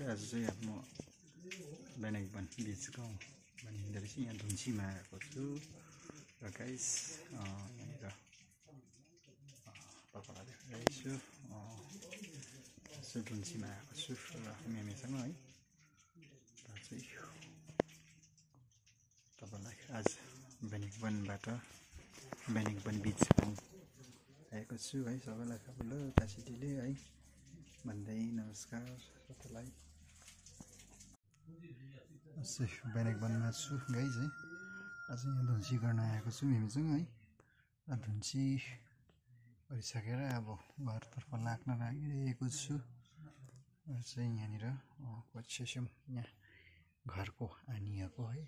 आज चाहिँ अब म बेनेगबन बिचको भनिँदो रहेछ यहाँ धुन्चीमा आएको छु र गाइस यहाँनिर तपाईँलाई देखाइरहेछु धुन्चीमा आएको छु र मेमेसँग है र चाहिँ तपाईँलाई आज बेनेगबन बिच आएको छु है सबैलाई सबैले टासीटीले है भन्दै नमस्कार सबैलाई बेनेगबनमा छु गाइस है आज यहाँ धुन्ची गर्न आएको छु मेमेसँग है र धुन्ची गरिसकेर अब घरतर्फ लाग्न लागिरहेको छु र चाहिँ यहाँनिर कोचेसम यहाँ घरको आनिएको है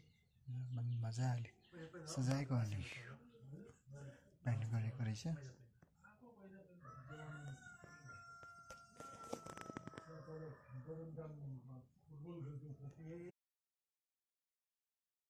मजाले सजाएको अनि पेन्ट गरेको रहेछ